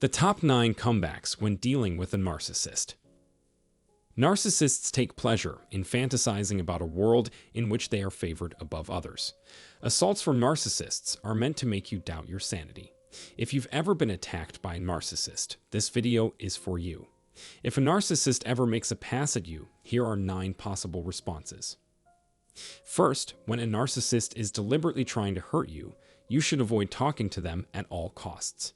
The top 9 comebacks when dealing with a narcissist. Narcissists take pleasure in fantasizing about a world in which they are favored above others. Assaults from narcissists are meant to make you doubt your sanity. If you've ever been attacked by a narcissist, this video is for you. If a narcissist ever makes a pass at you, here are 9 possible responses. First, when a narcissist is deliberately trying to hurt you, you should avoid talking to them at all costs.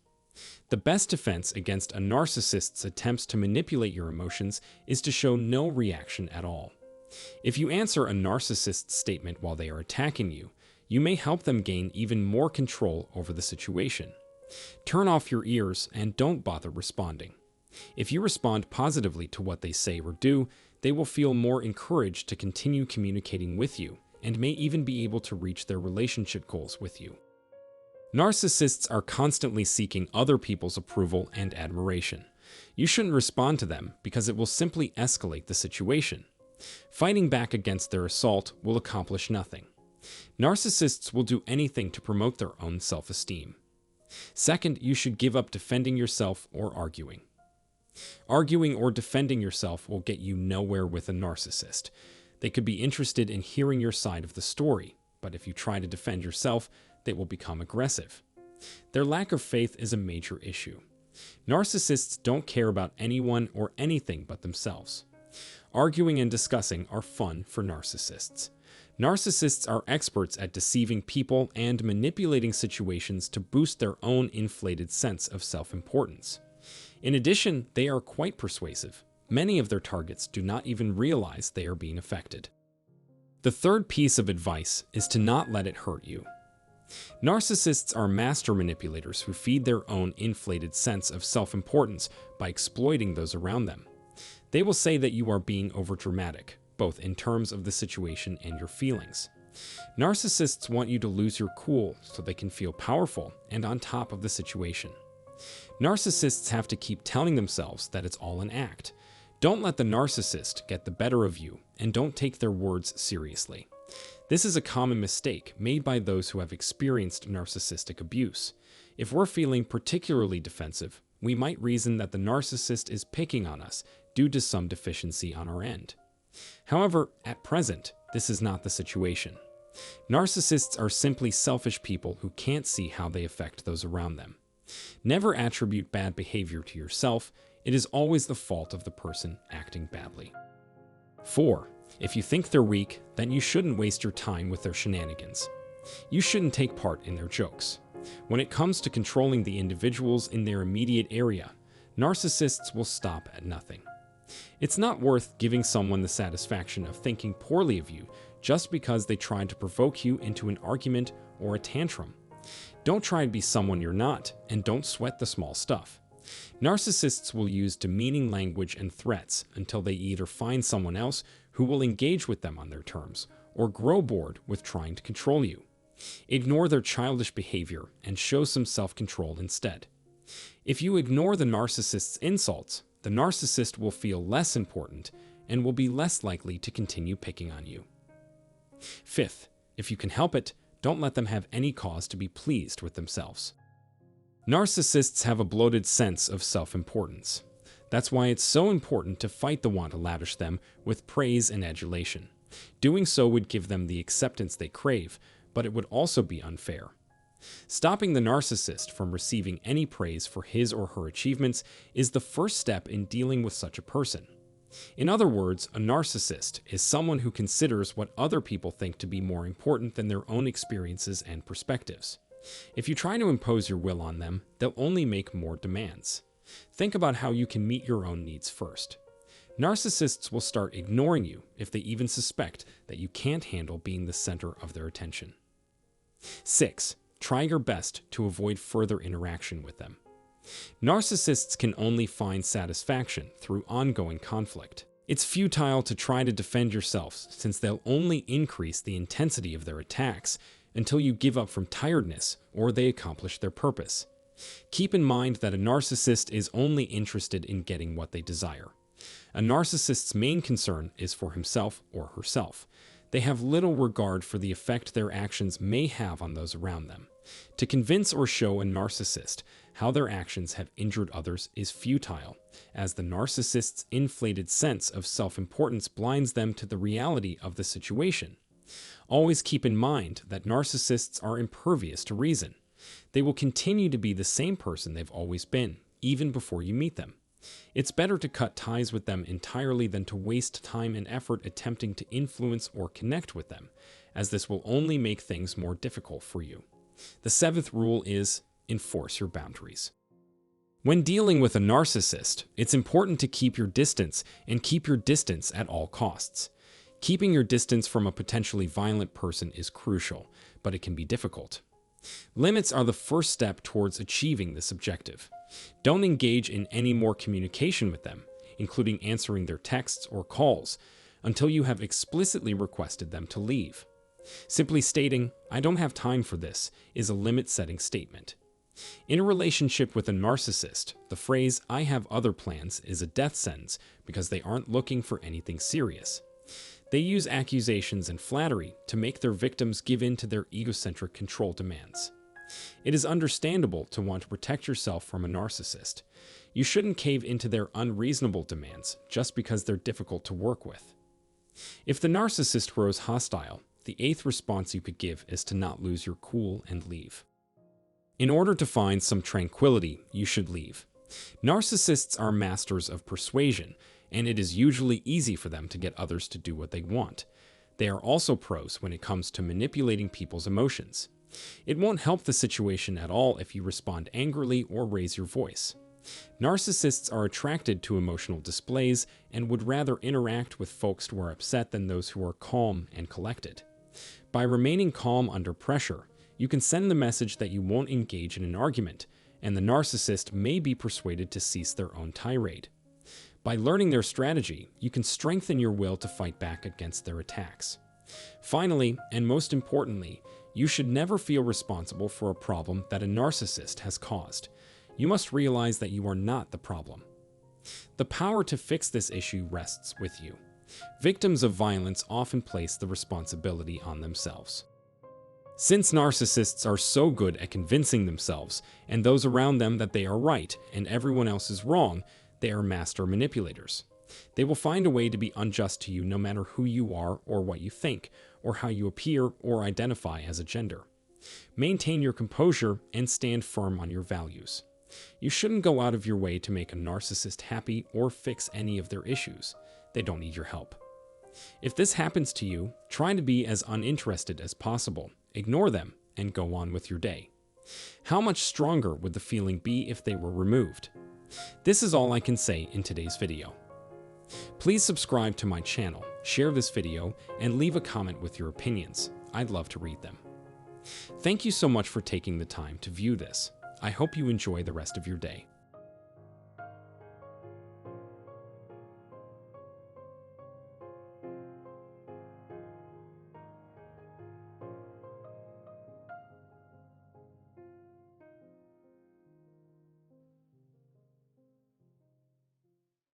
The best defense against a narcissist's attempts to manipulate your emotions is to show no reaction at all. If you answer a narcissist's statement while they are attacking you, you may help them gain even more control over the situation. Turn off your ears and don't bother responding. If you respond positively to what they say or do, they will feel more encouraged to continue communicating with you and may even be able to reach their relationship goals with you. Narcissists are constantly seeking other people's approval and admiration. You shouldn't respond to them because it will simply escalate the situation. Fighting back against their assault will accomplish nothing. Narcissists will do anything to promote their own self-esteem. Second, you should give up defending yourself or arguing. Arguing or defending yourself will get you nowhere with a narcissist. They could be interested in hearing your side of the story, but if you try to defend yourself, they will become aggressive. Their lack of faith is a major issue. Narcissists don't care about anyone or anything but themselves. Arguing and discussing are fun for narcissists. Narcissists are experts at deceiving people and manipulating situations to boost their own inflated sense of self-importance. In addition, they are quite persuasive. Many of their targets do not even realize they are being affected. The third piece of advice is to not let it hurt you. Narcissists are master manipulators who feed their own inflated sense of self-importance by exploiting those around them. They will say that you are being overdramatic, both in terms of the situation and your feelings. Narcissists want you to lose your cool so they can feel powerful and on top of the situation. Narcissists have to keep telling themselves that it's all an act. Don't let the narcissist get the better of you, and don't take their words seriously. This is a common mistake made by those who have experienced narcissistic abuse. If we're feeling particularly defensive, we might reason that the narcissist is picking on us due to some deficiency on our end. However, at present, this is not the situation. Narcissists are simply selfish people who can't see how they affect those around them. Never attribute bad behavior to yourself. It is always the fault of the person acting badly. 4. If you think they're weak, then you shouldn't waste your time with their shenanigans. You shouldn't take part in their jokes. When it comes to controlling the individuals in their immediate area, narcissists will stop at nothing. It's not worth giving someone the satisfaction of thinking poorly of you just because they tried to provoke you into an argument or a tantrum. Don't try to be someone you're not, and don't sweat the small stuff. Narcissists will use demeaning language and threats until they either find someone else who will engage with them on their terms or grow bored with trying to control you. Ignore their childish behavior and show some self-control instead. If you ignore the narcissist's insults, the narcissist will feel less important and will be less likely to continue picking on you. 5th, if you can help it, don't let them have any cause to be pleased with themselves. Narcissists have a bloated sense of self-importance. That's why it's so important to fight the want to lavish them with praise and adulation. Doing so would give them the acceptance they crave, but it would also be unfair. Stopping the narcissist from receiving any praise for his or her achievements is the first step in dealing with such a person. In other words, a narcissist is someone who considers what other people think to be more important than their own experiences and perspectives. If you try to impose your will on them, they'll only make more demands. Think about how you can meet your own needs first. Narcissists will start ignoring you if they even suspect that you can't handle being the center of their attention. 6. Try your best to avoid further interaction with them. Narcissists can only find satisfaction through ongoing conflict. It's futile to try to defend yourself since they'll only increase the intensity of their attacks until you give up from tiredness or they accomplish their purpose. Keep in mind that a narcissist is only interested in getting what they desire. A narcissist's main concern is for himself or herself. They have little regard for the effect their actions may have on those around them. To convince or show a narcissist how their actions have injured others is futile, as the narcissist's inflated sense of self-importance blinds them to the reality of the situation. Always keep in mind that narcissists are impervious to reason. They will continue to be the same person they've always been, even before you meet them. It's better to cut ties with them entirely than to waste time and effort attempting to influence or connect with them, as this will only make things more difficult for you. The seventh rule is enforce your boundaries. When dealing with a narcissist, it's important to keep your distance and keep your distance at all costs. Keeping your distance from a potentially violent person is crucial, but it can be difficult. Limits are the first step towards achieving this objective. Don't engage in any more communication with them, including answering their texts or calls, until you have explicitly requested them to leave. Simply stating, "I don't have time for this," is a limit-setting statement. In a relationship with a narcissist, the phrase, "I have other plans," is a death sentence because they aren't looking for anything serious. They use accusations and flattery to make their victims give in to their egocentric control demands. It is understandable to want to protect yourself from a narcissist. You shouldn't cave into their unreasonable demands just because they're difficult to work with. If the narcissist grows hostile, the eighth response you could give is to not lose your cool and leave. In order to find some tranquility, you should leave. Narcissists are masters of persuasion, and it is usually easy for them to get others to do what they want. They are also pros when it comes to manipulating people's emotions. It won't help the situation at all if you respond angrily or raise your voice. Narcissists are attracted to emotional displays and would rather interact with folks who are upset than those who are calm and collected. By remaining calm under pressure, you can send the message that you won't engage in an argument, and the narcissist may be persuaded to cease their own tirade. By learning their strategy, you can strengthen your will to fight back against their attacks. Finally, and most importantly, you should never feel responsible for a problem that a narcissist has caused. You must realize that you are not the problem. The power to fix this issue rests with you. Victims of violence often place the responsibility on themselves. Since narcissists are so good at convincing themselves and those around them that they are right and everyone else is wrong, they are master manipulators. They will find a way to be unjust to you no matter who you are or what you think, or how you appear or identify as a gender. Maintain your composure and stand firm on your values. You shouldn't go out of your way to make a narcissist happy or fix any of their issues. They don't need your help. If this happens to you, try to be as uninterested as possible. Ignore them and go on with your day. How much stronger would the feeling be if they were removed? This is all I can say in today's video. Please subscribe to my channel, share this video, and leave a comment with your opinions. I'd love to read them. Thank you so much for taking the time to view this. I hope you enjoy the rest of your day.